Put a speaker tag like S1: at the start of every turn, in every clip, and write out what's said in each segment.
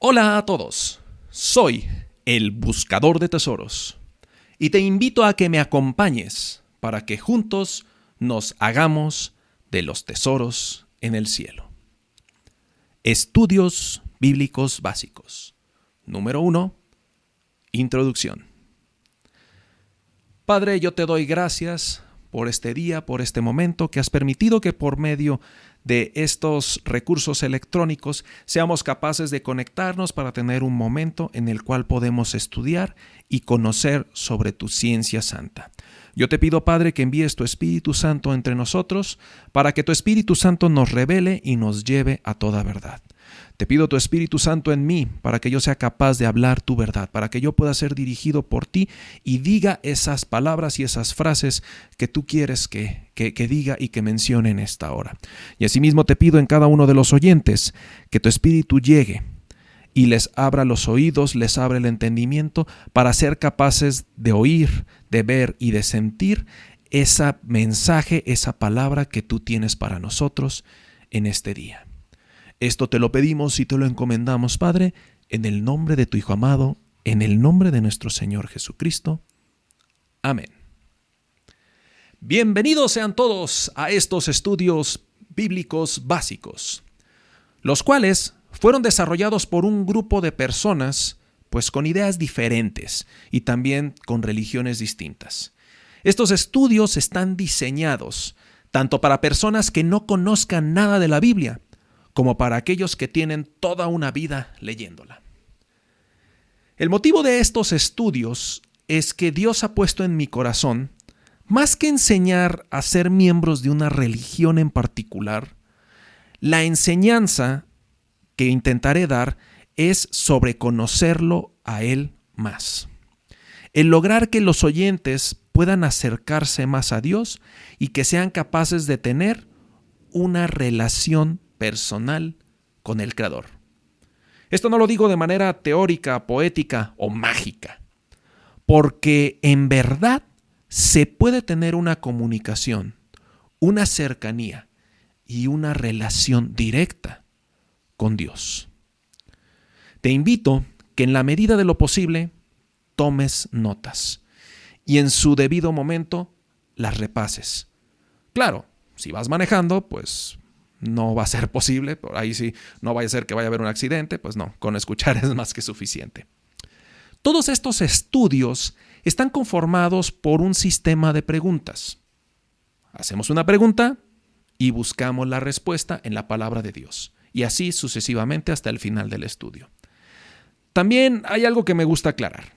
S1: Hola a todos, soy el Buscador de Tesoros y te invito a que me acompañes para que juntos nos hagamos de los tesoros en el cielo. Estudios bíblicos básicos. Número 1. Introducción. Padre, yo te doy gracias por este día, por este momento que has permitido que por medio de estos recursos electrónicos seamos capaces de conectarnos para tener un momento en el cual podemos estudiar y conocer sobre tu ciencia santa. Yo te pido, Padre, que envíes tu Espíritu Santo entre nosotros para que tu Espíritu Santo nos revele y nos lleve a toda verdad. Te pido tu Espíritu Santo en mí para que yo sea capaz de hablar tu verdad, para que yo pueda ser dirigido por ti y diga esas palabras y esas frases que tú quieres que diga y que mencione en esta hora. Y asimismo te pido en cada uno de los oyentes que tu Espíritu llegue y les abra los oídos, les abra el entendimiento para ser capaces de oír, de ver y de sentir ese mensaje, esa palabra que tú tienes para nosotros en este día. Esto te lo pedimos y te lo encomendamos, Padre, en el nombre de tu Hijo amado, en el nombre de nuestro Señor Jesucristo. Amén. Bienvenidos sean todos a estos estudios bíblicos básicos, los cuales fueron desarrollados por un grupo de personas, pues con ideas diferentes y también con religiones distintas. Estos estudios están diseñados tanto para personas que no conozcan nada de la Biblia, como para aquellos que tienen toda una vida leyéndola. El motivo de estos estudios es que Dios ha puesto en mi corazón, más que enseñar a ser miembros de una religión en particular, la enseñanza que intentaré dar es sobre conocerlo a Él más. El lograr que los oyentes puedan acercarse más a Dios y que sean capaces de tener una relación personal con el Creador. Esto no lo digo de manera teórica, poética o mágica, porque en verdad se puede tener una comunicación, una cercanía y una relación directa con Dios. Te invito que en la medida de lo posible tomes notas y en su debido momento las repases. Claro, si vas manejando, pues no va a ser posible, por ahí sí, no vaya a ser que vaya a haber un accidente, pues no, con escuchar es más que suficiente. Todos estos estudios están conformados por un sistema de preguntas. Hacemos una pregunta y buscamos la respuesta en la palabra de Dios, y así sucesivamente hasta el final del estudio. También hay algo que me gusta aclarar.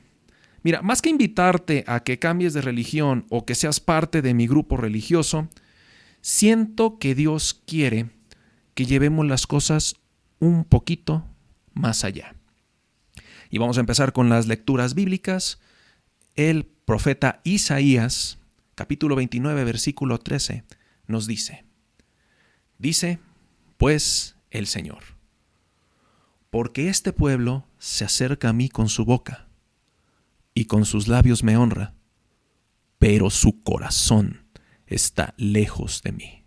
S1: Mira, más que invitarte a que cambies de religión o que seas parte de mi grupo religioso, siento que Dios quiere que llevemos las cosas un poquito más allá. Y vamos a empezar con las lecturas bíblicas. El profeta Isaías, capítulo 29, versículo 13, nos dice, pues el Señor, porque este pueblo se acerca a mí con su boca y con sus labios me honra, pero su corazón está lejos de mí.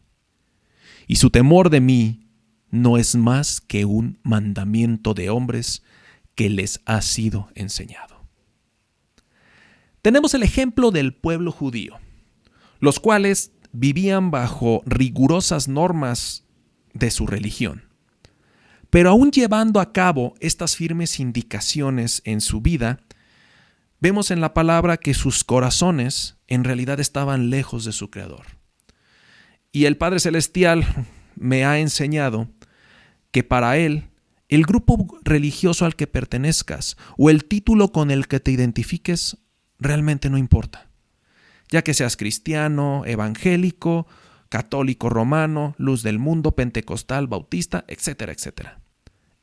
S1: Y su temor de mí no es más que un mandamiento de hombres que les ha sido enseñado. Tenemos el ejemplo del pueblo judío, los cuales vivían bajo rigurosas normas de su religión. Pero aún llevando a cabo estas firmes indicaciones en su vida, vemos en la palabra que sus corazones en realidad estaban lejos de su Creador. Y el Padre Celestial me ha enseñado que para Él, el grupo religioso al que pertenezcas o el título con el que te identifiques realmente no importa. Ya que seas cristiano, evangélico, católico romano, luz del mundo, pentecostal, bautista, etcétera, etcétera.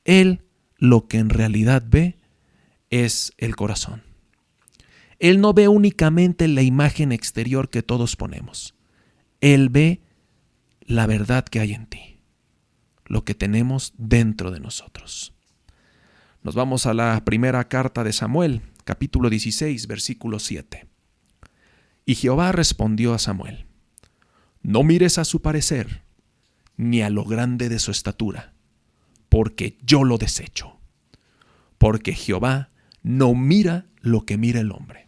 S1: Él lo que en realidad ve es el corazón. Él no ve únicamente la imagen exterior que todos ponemos. Él ve la verdad que hay en ti, lo que tenemos dentro de nosotros. Nos vamos a la primera carta de Samuel, capítulo 16, versículo 7. Y Jehová respondió a Samuel, no mires a su parecer, ni a lo grande de su estatura, porque yo lo desecho. porque Jehová no mira lo que mira el hombre,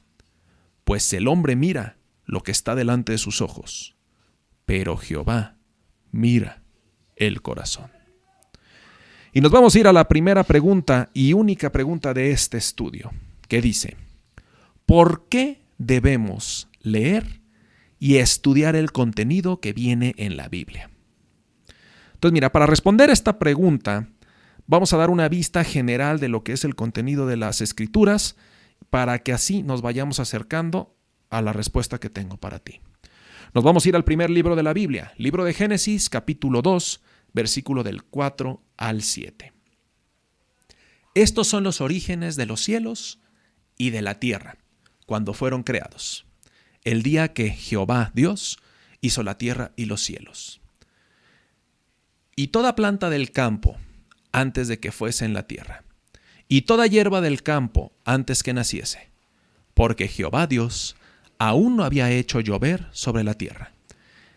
S1: pues el hombre mira lo que está delante de sus ojos, pero Jehová mira el corazón. Y nos vamos a ir a la primera pregunta y única pregunta de este estudio, que dice: ¿por qué debemos leer y estudiar el contenido que viene en la Biblia? Entonces, mira, para responder esta pregunta, vamos a dar una vista general de lo que es el contenido de las Escrituras, para que así nos vayamos acercando a la respuesta que tengo para ti. Nos vamos a ir al primer libro de la Biblia, libro de Génesis, capítulo 2, versículo del 4 al 7. Estos son los orígenes de los cielos y de la tierra, cuando fueron creados, el día que Jehová Dios hizo la tierra y los cielos. Y toda planta del campo antes de que fuese en la tierra, y toda hierba del campo antes que naciese, porque Jehová Dios aún no había hecho llover sobre la tierra,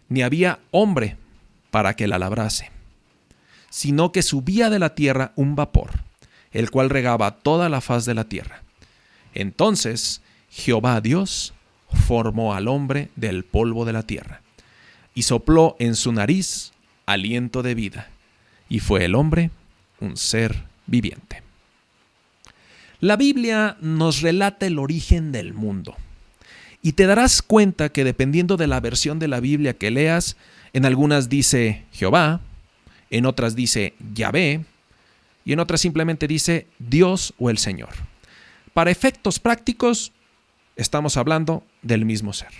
S1: ni había hombre para que la labrase, sino que subía de la tierra un vapor, el cual regaba toda la faz de la tierra. Entonces Jehová Dios formó al hombre del polvo de la tierra, y sopló en su nariz aliento de vida, y fue el hombre un ser viviente. La Biblia nos relata el origen del mundo, y te darás cuenta que dependiendo de la versión de la Biblia que leas, en algunas dice Jehová, en otras dice Yahvé, y en otras simplemente dice Dios o el Señor. Para efectos prácticos, estamos hablando del mismo ser.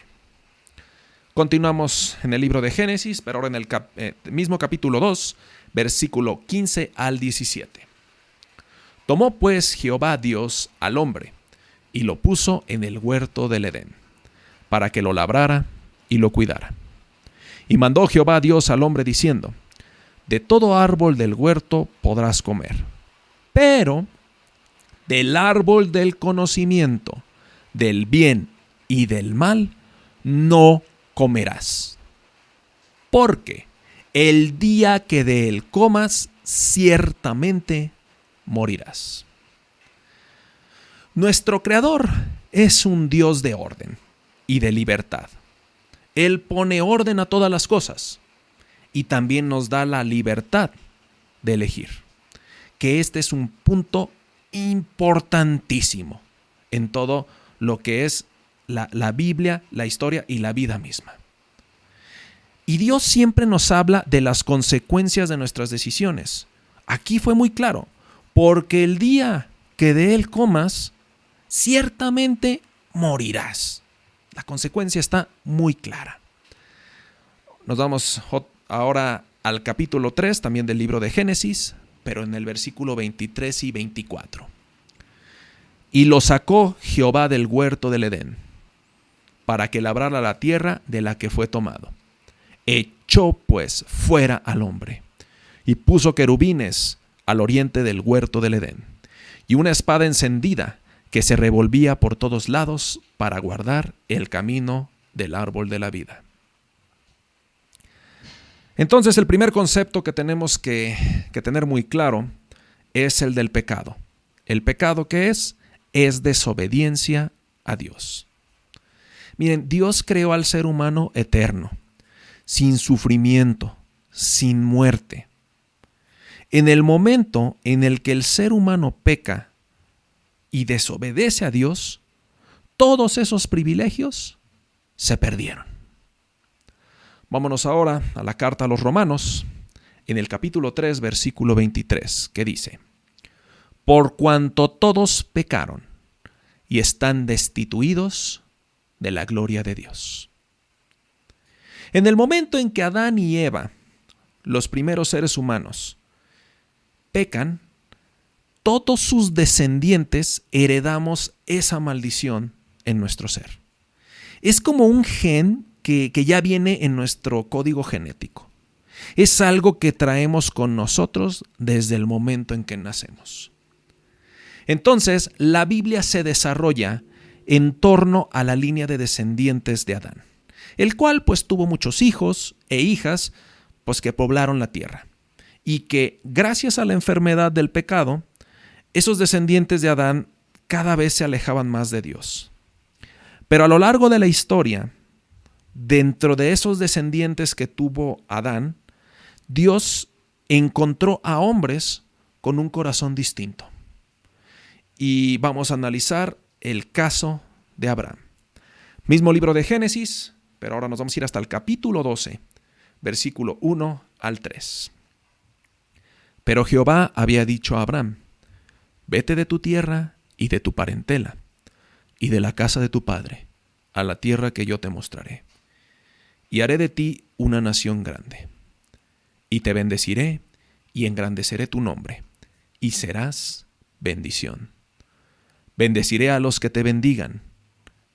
S1: Continuamos en el libro de Génesis, pero ahora en el mismo capítulo 2, versículo 15 al 17. Tomó pues Jehová Dios al hombre, y lo puso en el huerto del Edén, para que lo labrara y lo cuidara. Y mandó Jehová Dios al hombre diciendo: de todo árbol del huerto podrás comer, pero del árbol del conocimiento, del bien y del mal, no comerás. Porque el día que de él comas, ciertamente morirás. Nuestro Creador es un Dios de orden y de libertad. Él pone orden a todas las cosas y también nos da la libertad de elegir. Que este es un punto importantísimo en todo lo que es la Biblia, la historia y la vida misma. Y Dios siempre nos habla de las consecuencias de nuestras decisiones. Aquí fue muy claro: porque el día que de él comas, ciertamente morirás. La consecuencia está muy clara. Nos vamos ahora al capítulo 3, también del libro de Génesis, pero en el versículo 23 y 24. Y lo sacó Jehová del huerto del Edén, para que labrara la tierra de la que fue tomado. Echó pues fuera al hombre, y puso querubines al oriente del huerto del Edén, y una espada encendida que se revolvía por todos lados para guardar el camino del árbol de la vida. Entonces, el primer concepto que tenemos que tener muy claro es el del pecado. ¿El pecado qué es? Es desobediencia a Dios. Miren, Dios creó al ser humano eterno, sin sufrimiento, sin muerte. En el momento en el que el ser humano peca y desobedece a Dios, todos esos privilegios se perdieron. Vámonos ahora a la carta a los Romanos, en el capítulo 3, versículo 23, que dice: por cuanto todos pecaron y están destituidos de la gloria de Dios. En el momento en que Adán y Eva, los primeros seres humanos, pecan, todos sus descendientes heredamos esa maldición en nuestro ser. Es como un gen que ya viene en nuestro código genético. Es algo que traemos con nosotros desde el momento en que nacemos. Entonces, la Biblia se desarrolla en torno a la línea de descendientes de Adán, el cual pues tuvo muchos hijos e hijas pues que poblaron la tierra, y que gracias a la enfermedad del pecado, esos descendientes de Adán cada vez se alejaban más de Dios. Pero a lo largo de la historia, dentro de esos descendientes que tuvo Adán, Dios encontró a hombres con un corazón distinto. Y vamos a analizar el caso de Abraham. Mismo libro de Génesis, pero ahora nos vamos a ir hasta el capítulo 12, versículo 1 al 3. Pero Jehová había dicho a Abraham: vete de tu tierra y de tu parentela y de la casa de tu padre a la tierra que yo te mostraré, y haré de ti una nación grande, y te bendeciré y engrandeceré tu nombre, y serás bendición. Bendeciré a los que te bendigan,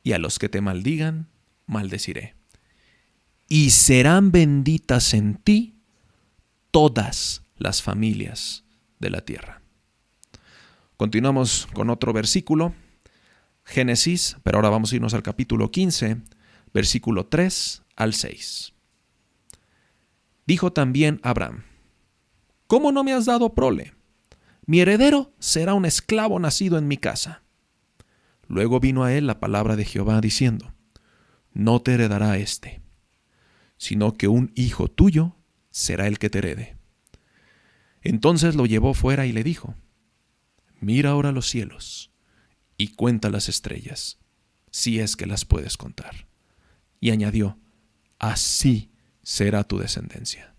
S1: y a los que te maldigan, maldeciré. Y serán benditas en ti todas las familias de la tierra. Continuamos con otro versículo, Génesis, pero ahora vamos a irnos al capítulo 15, versículo 3 al 6. Dijo también Abraham: ¿cómo no me has dado prole? Mi heredero será un esclavo nacido en mi casa. Luego vino a él la palabra de Jehová diciendo: no te heredará éste, sino que un hijo tuyo será el que te herede. Entonces lo llevó fuera y le dijo: mira ahora los cielos y cuenta las estrellas, si es que las puedes contar. Y añadió: así será tu descendencia.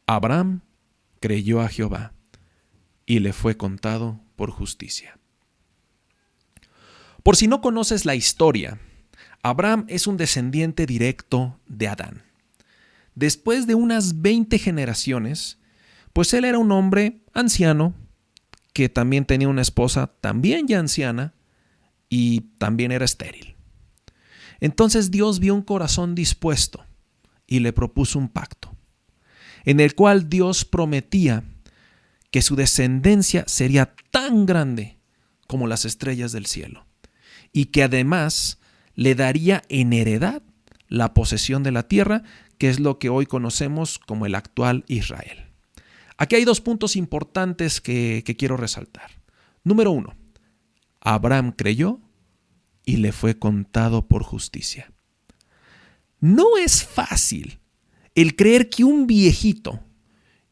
S1: Abraham creyó a Jehová y le fue contado por justicia. Por si no conoces la historia, Abraham es un descendiente directo de Adán. Después de unas 20 generaciones, pues él era un hombre anciano que también tenía una esposa también ya anciana y también era estéril. Entonces Dios vio un corazón dispuesto y le propuso un pacto, en el cual Dios prometía que su descendencia sería tan grande como las estrellas del cielo, y que además le daría en heredad la posesión de la tierra, que es lo que hoy conocemos como el actual Israel. Aquí hay dos puntos importantes que quiero resaltar. Número 1, Abraham creyó y le fue contado por justicia. No es fácil el creer que un viejito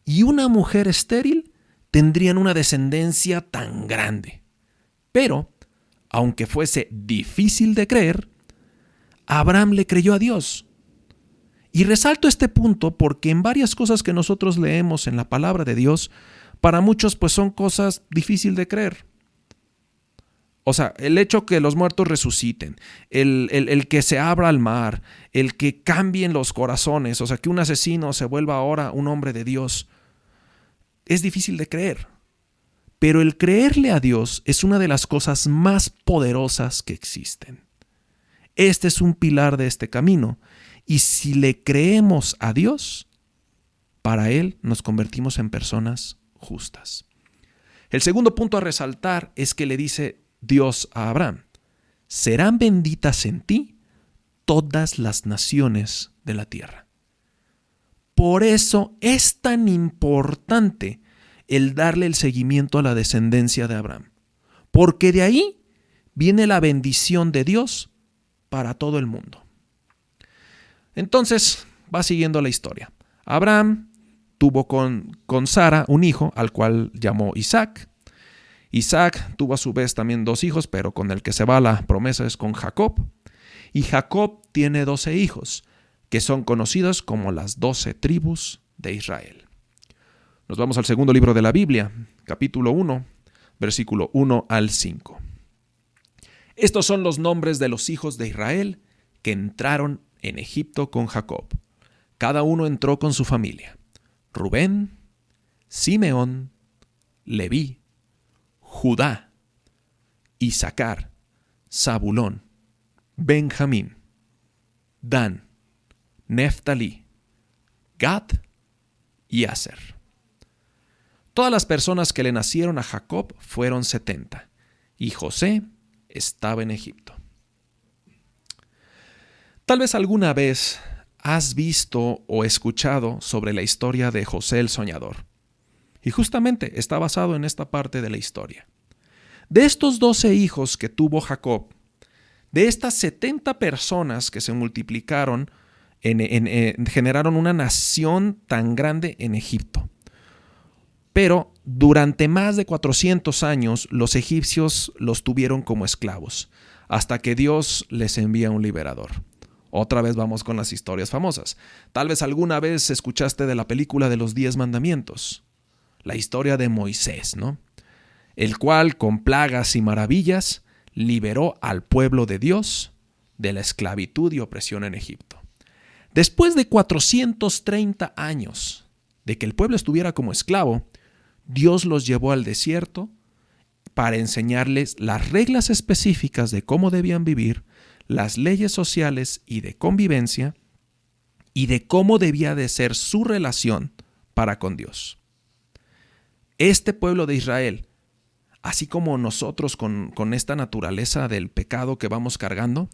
S1: y una mujer estéril tendrían una descendencia tan grande. Pero, aunque fuese difícil de creer, Abraham le creyó a Dios. Y resalto este punto porque en varias cosas que nosotros leemos en la palabra de Dios, para muchos pues son cosas difíciles de creer. O sea, el hecho que los muertos resuciten, el que se abra el mar, el que cambien los corazones, o sea, que un asesino se vuelva ahora un hombre de Dios, es difícil de creer. Pero el creerle a Dios es una de las cosas más poderosas que existen. Este es un pilar de este camino. Y si le creemos a Dios, para Él nos convertimos en personas justas. El segundo punto a resaltar es que le dice Dios a Abraham: serán benditas en ti todas las naciones de la tierra. Por eso es tan importante el darle el seguimiento a la descendencia de Abraham, porque de ahí viene la bendición de Dios para todo el mundo. Entonces va siguiendo la historia. Abraham tuvo con Sara un hijo al cual llamó Isaac. Isaac tuvo a su vez también 2 hijos, pero con el que se va la promesa es con Jacob. Y Jacob tiene 12 hijos, que son conocidos como las 12 tribus de Israel. Nos vamos al segundo libro de la Biblia, capítulo 1, versículo 1 al 5. Estos son los nombres de los hijos de Israel que entraron en Egipto con Jacob. Cada uno entró con su familia: Rubén, Simeón, Leví, Judá, Isaacar, Zabulón, Benjamín, Dan, Neftalí, Gad y Aser. Todas las personas que le nacieron a Jacob fueron 70, y José estaba en Egipto. Tal vez alguna vez has visto o escuchado sobre la historia de José el Soñador. Y justamente está basado en esta parte de la historia. De estos 12 hijos que tuvo Jacob, de estas 70 personas que se multiplicaron, generaron una nación tan grande en Egipto. Pero durante más de 400 años los egipcios los tuvieron como esclavos, hasta que Dios les envía un liberador. Otra vez vamos con las historias famosas. Tal vez alguna vez escuchaste de la película de los 10 mandamientos, la historia de Moisés, ¿no? El cual con plagas y maravillas liberó al pueblo de Dios de la esclavitud y opresión en Egipto. Después de 430 años de que el pueblo estuviera como esclavo, Dios los llevó al desierto para enseñarles las reglas específicas de cómo debían vivir, las leyes sociales y de convivencia, y de cómo debía de ser su relación para con Dios. Este pueblo de Israel, así como nosotros con esta naturaleza del pecado que vamos cargando,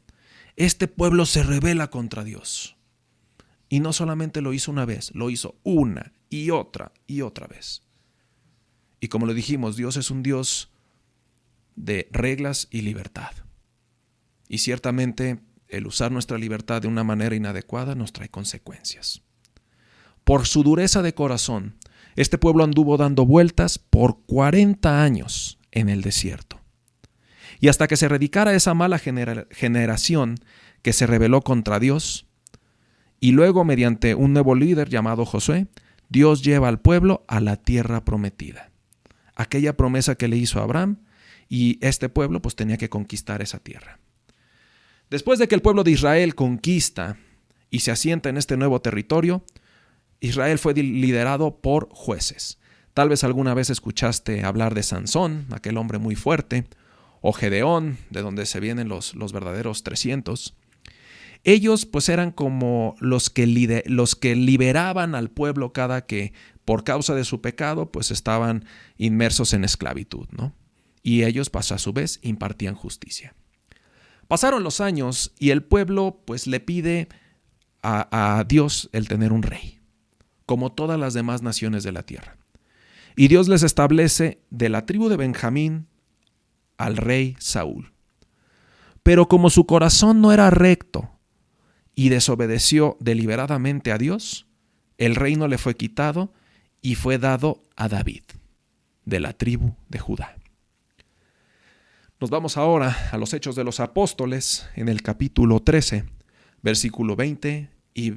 S1: este pueblo se rebela contra Dios. Y no solamente lo hizo una vez, lo hizo una y otra vez. Y como lo dijimos, Dios es un Dios de reglas y libertad. Y ciertamente el usar nuestra libertad de una manera inadecuada nos trae consecuencias. Por su dureza de corazón, este pueblo anduvo dando vueltas por 40 años en el desierto. Y hasta que se erradicara esa mala generación que se rebeló contra Dios, y luego mediante un nuevo líder llamado Josué, Dios lleva al pueblo a la tierra prometida. Aquella promesa que le hizo a Abraham, y este pueblo pues tenía que conquistar esa tierra. Después de que el pueblo de Israel conquista y se asienta en este nuevo territorio, Israel fue liderado por jueces. Tal vez alguna vez escuchaste hablar de Sansón, aquel hombre muy fuerte, o Gedeón, de donde se vienen los verdaderos 300. Ellos pues eran como los que liberaban al pueblo cada que por causa de su pecado pues estaban inmersos en esclavitud, ¿no? Y ellos pues a su vez impartían justicia. Pasaron los años y el pueblo pues le pide a Dios el tener un rey, como todas las demás naciones de la tierra. Y Dios les establece de la tribu de Benjamín al rey Saúl. Pero como su corazón no era recto y desobedeció deliberadamente a Dios, el reino le fue quitado y fue dado a David, de la tribu de Judá. Nos vamos ahora a los Hechos de los Apóstoles, en el capítulo 13, versículo 20 y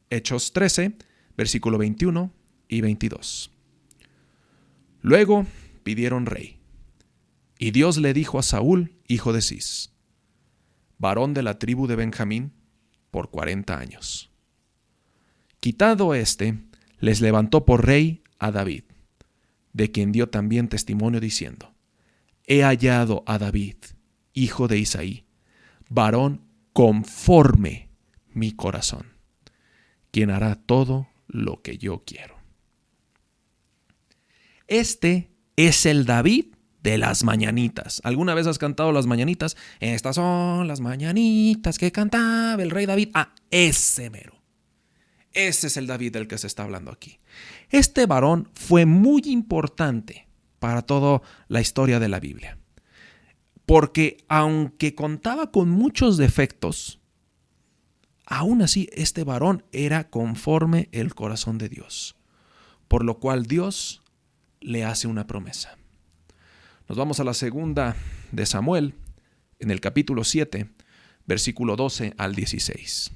S1: Hechos 13, versículo 21 y 22. Luego pidieron rey, y Dios le dijo a Saúl, hijo de Cis, varón de la tribu de Benjamín, por 40 años. Quitado les levantó por rey a David, de quien dio también testimonio diciendo: He hallado a David, hijo de Isaí, varón conforme mi corazón, quien hará todo lo que yo quiero. Este es el David de las mañanitas. ¿Alguna vez has cantado las mañanitas? Estas son las mañanitas que cantaba el rey David. Ese mero. Ese es el David del que se está hablando aquí. Este varón fue muy importante para toda la historia de la Biblia, porque aunque contaba con muchos defectos, aún así este varón era conforme el corazón de Dios, por lo cual Dios le hace una promesa. Nos vamos a la segunda de Samuel, en el capítulo 7, versículo 12 al 16.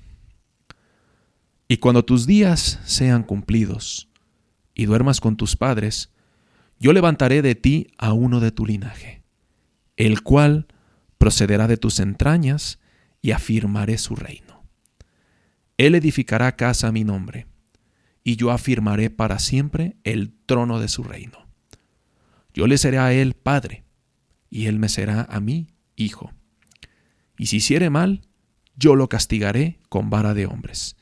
S1: Y cuando tus días sean cumplidos y duermas con tus padres, yo levantaré de ti a uno de tu linaje, el cual procederá de tus entrañas, y afirmaré su reino. Él edificará casa a mi nombre, y yo afirmaré para siempre el trono de su reino. Yo le seré a él padre, y él me será a mí hijo. Y si hiciere mal, yo lo castigaré con vara de hombres,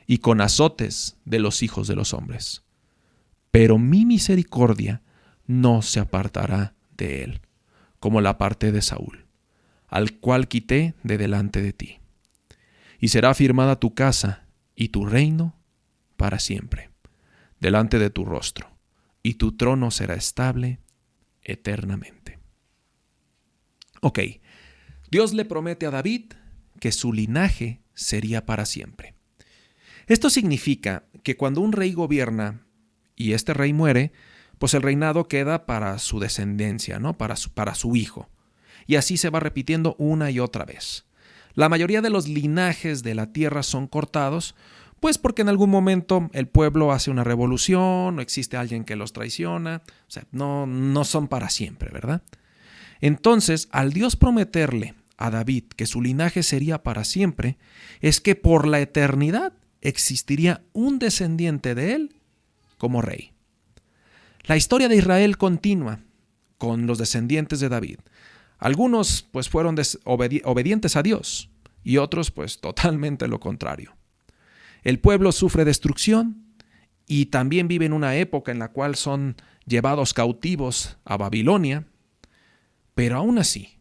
S1: y con azotes de los hijos de los hombres. Pero mi misericordia no se apartará de él, como la parte de Saúl, al cual quité de delante de ti. Y será afirmada tu casa y tu reino para siempre. delante de tu rostro, y tu trono será estable eternamente. Ok, Dios le promete a David que su linaje sería para siempre. Esto significa que cuando un rey gobierna y este rey muere, pues el reinado queda para su descendencia, ¿no? Para su hijo. Y así se va repitiendo una y otra vez. La mayoría de los linajes de la tierra son cortados, pues porque en algún momento el pueblo hace una revolución o existe alguien que los traiciona. O sea, no son para siempre, ¿verdad? Entonces, al Dios prometerle a David que su linaje sería para siempre, es que por la eternidad existiría un descendiente de él como rey. La historia de Israel continúa con los descendientes de David. Algunos pues fueron obedientes a Dios y otros pues totalmente lo contrario. El pueblo sufre destrucción y también vive en una época en la cual son llevados cautivos a Babilonia, pero aún así,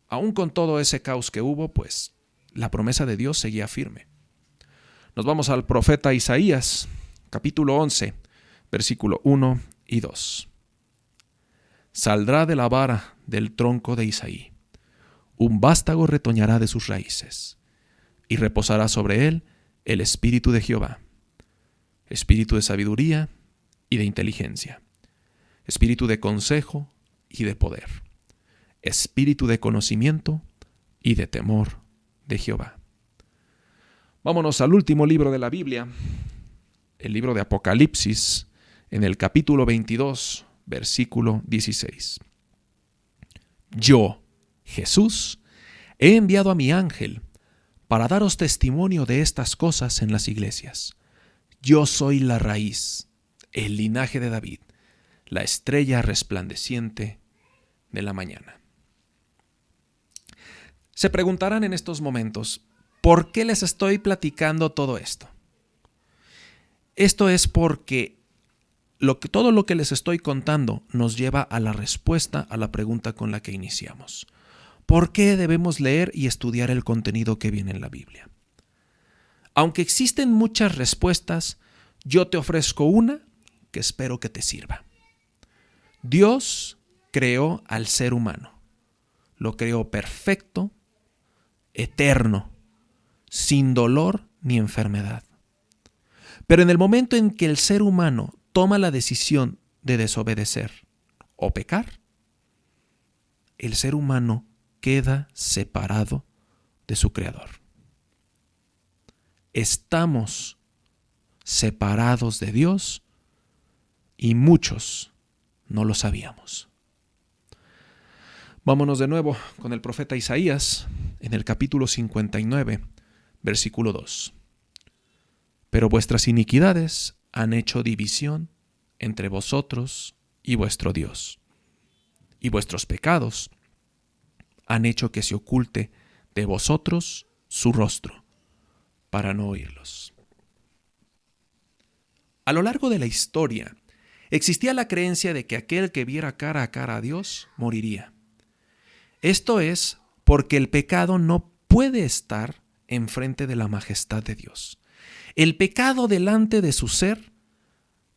S1: aún con todo ese caos que hubo, pues la promesa de Dios seguía firme. Nos vamos al profeta Isaías, capítulo 11, versículo 1 y 2. Saldrá de la vara del tronco de Isaí, un vástago retoñará de sus raíces, y reposará sobre él el espíritu de Jehová, espíritu de sabiduría y de inteligencia, espíritu de consejo y de poder, espíritu de conocimiento y de temor de Jehová. Vámonos al último libro de la Biblia, el libro de Apocalipsis, en el capítulo 22, versículo 16. Yo, Jesús, he enviado a mi ángel para daros testimonio de estas cosas en las iglesias. Yo soy la raíz, el linaje de David, la estrella resplandeciente de la mañana. Se preguntarán en estos momentos, ¿por qué les estoy platicando todo esto? Esto es porque todo lo que les estoy contando nos lleva a la respuesta a la pregunta con la que iniciamos. ¿Por qué debemos leer y estudiar el contenido que viene en la Biblia? Aunque existen muchas respuestas, yo te ofrezco una que espero que te sirva. Dios creó al ser humano. Lo creó perfecto, eterno, sin dolor ni enfermedad. Pero en el momento en que el ser humano toma la decisión de desobedecer o pecar, el ser humano queda separado de su Creador. Estamos separados de Dios y muchos no lo sabíamos. Vámonos de nuevo con el profeta Isaías en el capítulo 59, versículo 2. Pero vuestras iniquidades han hecho división entre vosotros y vuestro Dios, y vuestros pecados han hecho que se oculte de vosotros su rostro, para no oírlos. A lo largo de la historia, existía la creencia de que aquel que viera cara a cara a Dios moriría. Esto es porque el pecado no puede estar enfrente de la majestad de Dios. El pecado delante de su ser,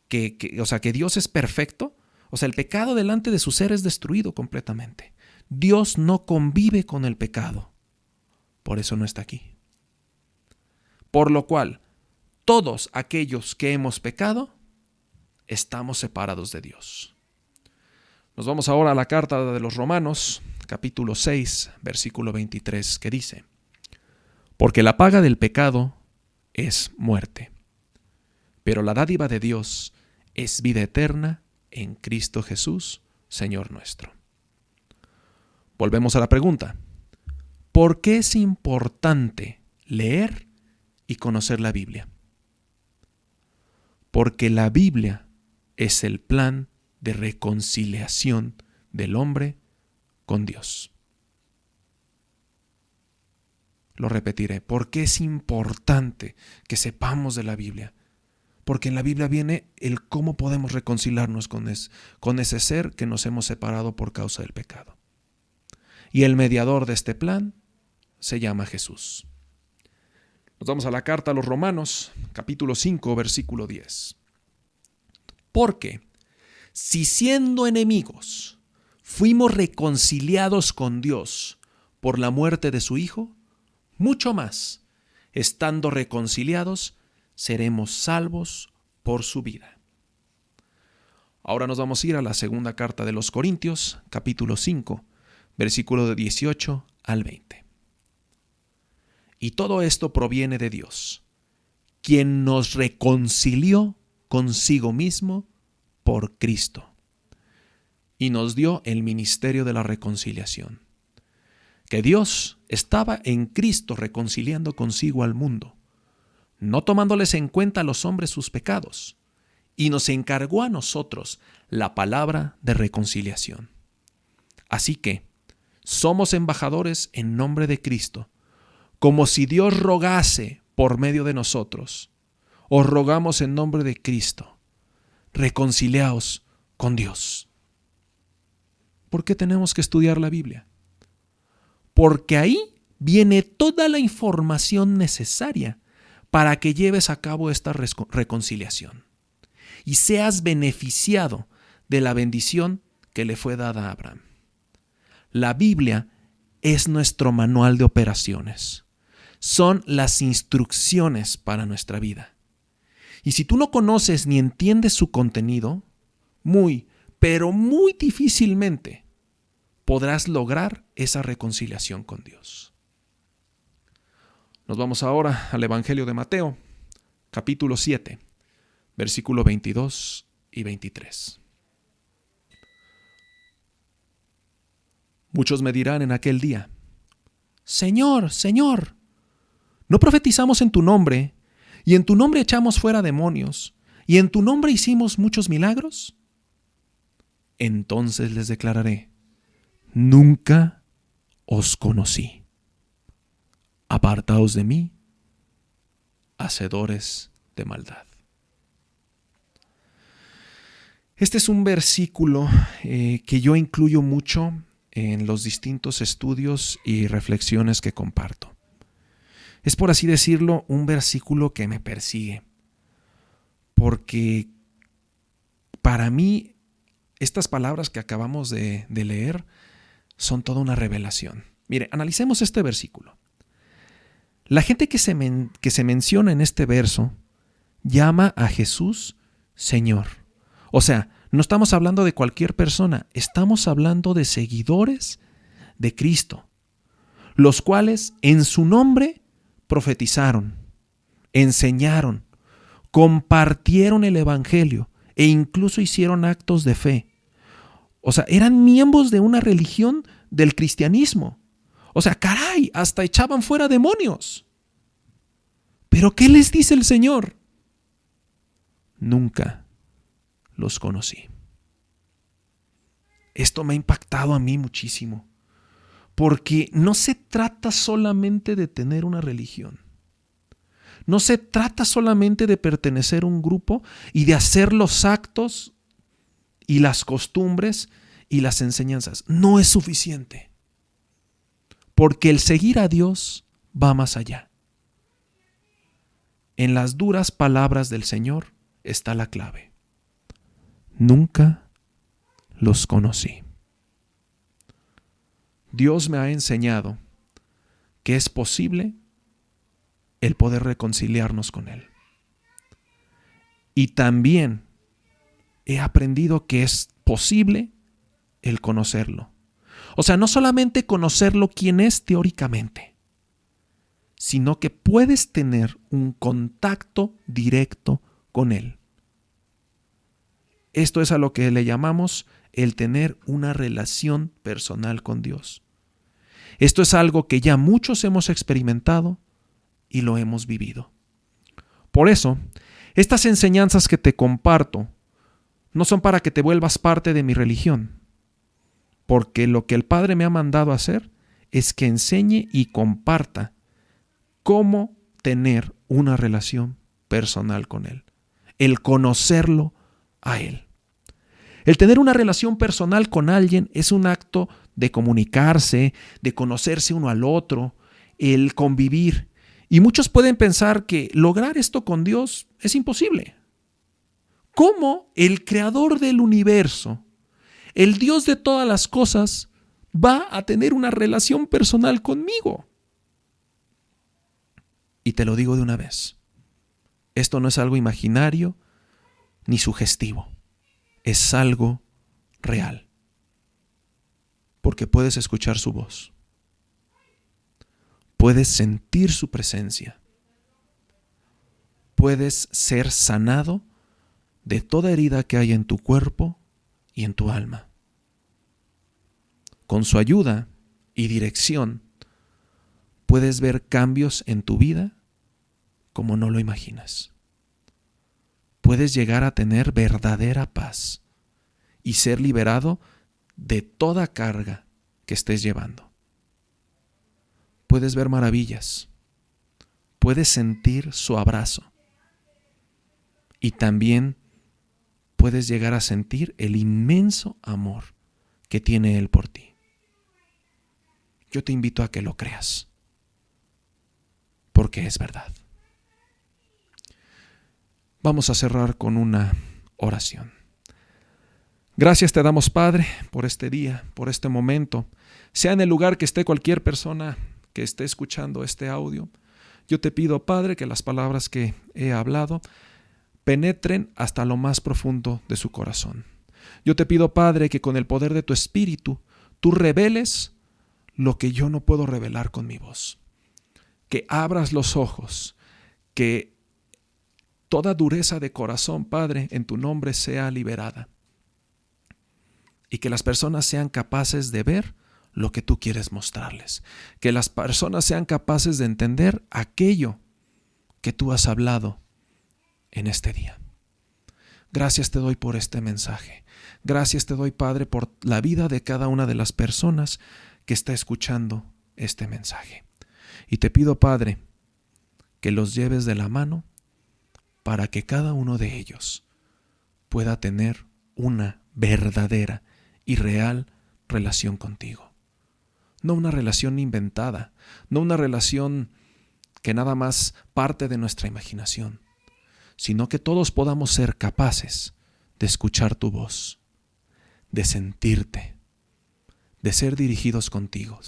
S1: que Dios es perfecto, el pecado delante de su ser es destruido completamente. Dios no convive con el pecado, por eso no está aquí. Por lo cual, todos aquellos que hemos pecado, estamos separados de Dios. Nos vamos ahora a la carta de los Romanos, capítulo 6, versículo 23, que dice: porque la paga del pecado es muerte, pero la dádiva de Dios es vida eterna en Cristo Jesús, Señor nuestro. Volvemos a la pregunta: ¿por qué es importante leer y conocer la Biblia? Porque la Biblia es el plan de reconciliación del hombre con Dios. Lo repetiré, ¿por qué es importante que sepamos de la Biblia? Porque en la Biblia viene el cómo podemos reconciliarnos con ese ser que nos hemos separado por causa del pecado. Y el mediador de este plan se llama Jesús. Nos vamos a la carta a los Romanos, capítulo 5, versículo 10. Porque si siendo enemigos fuimos reconciliados con Dios por la muerte de su Hijo, mucho más, estando reconciliados, seremos salvos por su vida. Ahora nos vamos a ir a la segunda carta de los Corintios, capítulo 5, versículo de 18 al 20. Y todo esto proviene de Dios, quien nos reconcilió consigo mismo por Cristo, y nos dio el ministerio de la reconciliación. Que Dios estaba en Cristo reconciliando consigo al mundo, no tomándoles en cuenta a los hombres sus pecados, y nos encargó a nosotros la palabra de reconciliación. Así que somos embajadores en nombre de Cristo, como si Dios rogase por medio de nosotros. Os rogamos en nombre de Cristo, reconciliaos con Dios. ¿Por qué tenemos que estudiar la Biblia? Porque ahí viene toda la información necesaria para que lleves a cabo esta reconciliación y seas beneficiado de la bendición que le fue dada a Abraham. La Biblia es nuestro manual de operaciones. Son las instrucciones para nuestra vida. Y si tú no conoces ni entiendes su contenido, pero muy difícilmente podrás lograr esa reconciliación con Dios. Nos vamos ahora al Evangelio de Mateo, capítulo 7, versículo 22 y 23. Muchos me dirán en aquel día: Señor, Señor, ¿no profetizamos en tu nombre, y en tu nombre echamos fuera demonios, y en tu nombre hicimos muchos milagros? Entonces les declararé: nunca os conocí. Apartaos de mí, hacedores de maldad. Este es un versículo que yo incluyo mucho en los distintos estudios y reflexiones que comparto. Es, por así decirlo, un versículo que me persigue, porque para mí estas palabras que acabamos de leer son toda una revelación. Mire, analicemos este versículo. La gente que se menciona en este verso llama a Jesús Señor. O sea, no estamos hablando de cualquier persona, estamos hablando de seguidores de Cristo, los cuales en su nombre profetizaron, enseñaron, compartieron el evangelio e incluso hicieron actos de fe. O sea, eran miembros de una religión del cristianismo. O sea, caray, hasta echaban fuera demonios. ¿Pero qué les dice el Señor? Nunca los conocí. Esto me ha impactado a mí muchísimo, porque no se trata solamente de tener una religión. No se trata solamente de pertenecer a un grupo y de hacer los actos y las costumbres y las enseñanzas. No es suficiente, porque el seguir a Dios va más allá. En las duras palabras del Señor está la clave. Nunca los conocí. Dios me ha enseñado que es posible el poder reconciliarnos con Él. Y también he aprendido que es posible el conocerlo. O sea, no solamente conocerlo quién es teóricamente, sino que puedes tener un contacto directo con Él. Esto es a lo que le llamamos el tener una relación personal con Dios. Esto es algo que ya muchos hemos experimentado y lo hemos vivido. Por eso, estas enseñanzas que te comparto no son para que te vuelvas parte de mi religión, porque lo que el Padre me ha mandado a hacer es que enseñe y comparta cómo tener una relación personal con Él, el conocerlo a Él. El tener una relación personal con alguien es un acto de comunicarse, de conocerse uno al otro, el convivir. Y muchos pueden pensar que lograr esto con Dios es imposible. ¿Cómo el creador del universo, el Dios de todas las cosas, va a tener una relación personal conmigo? Y te lo digo de una vez. Esto no es algo imaginario ni sugestivo. Es algo real. Porque puedes escuchar su voz. Puedes sentir su presencia. Puedes ser sanado de toda herida que hay en tu cuerpo y en tu alma. Con su ayuda y dirección, puedes ver cambios en tu vida como no lo imaginas. Puedes llegar a tener verdadera paz y ser liberado de toda carga que estés llevando. Puedes ver maravillas. Puedes sentir su abrazo. Y también puedes llegar a sentir el inmenso amor que tiene Él por ti. Yo te invito a que lo creas, porque es verdad. Vamos a cerrar con una oración. Gracias te damos, Padre, por este día, por este momento. Sea en el lugar que esté cualquier persona que esté escuchando este audio, yo te pido, Padre, que las palabras que he hablado penetren hasta lo más profundo de su corazón. Yo te pido, Padre, que con el poder de tu Espíritu, tú reveles lo que yo no puedo revelar con mi voz. Que abras los ojos, que toda dureza de corazón, Padre, en tu nombre sea liberada. Y que las personas sean capaces de ver lo que tú quieres mostrarles. Que las personas sean capaces de entender aquello que tú has hablado en este día. Gracias te doy por este mensaje. Gracias te doy, Padre, por la vida de cada una de las personas que está escuchando este mensaje. Y te pido, Padre, que los lleves de la mano para que cada uno de ellos pueda tener una verdadera y real relación contigo. No una relación inventada, no una relación que nada más parte de nuestra imaginación, sino que todos podamos ser capaces de escuchar tu voz, de sentirte, de ser dirigidos contigo,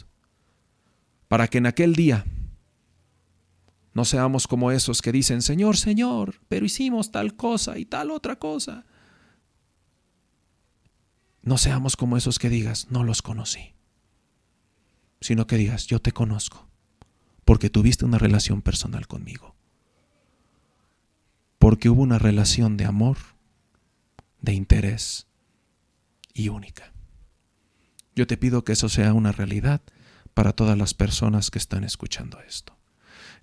S1: para que en aquel día no seamos como esos que dicen, Señor, Señor, pero hicimos tal cosa y tal otra cosa. No seamos como esos que digas, no los conocí, sino que digas, yo te conozco, porque tuviste una relación personal conmigo. Porque hubo una relación de amor, de interés y única. Yo te pido que eso sea una realidad para todas las personas que están escuchando esto.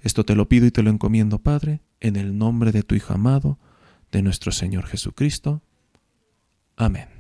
S1: Esto te lo pido y te lo encomiendo, Padre, en el nombre de tu Hijo amado, de nuestro Señor Jesucristo. Amén.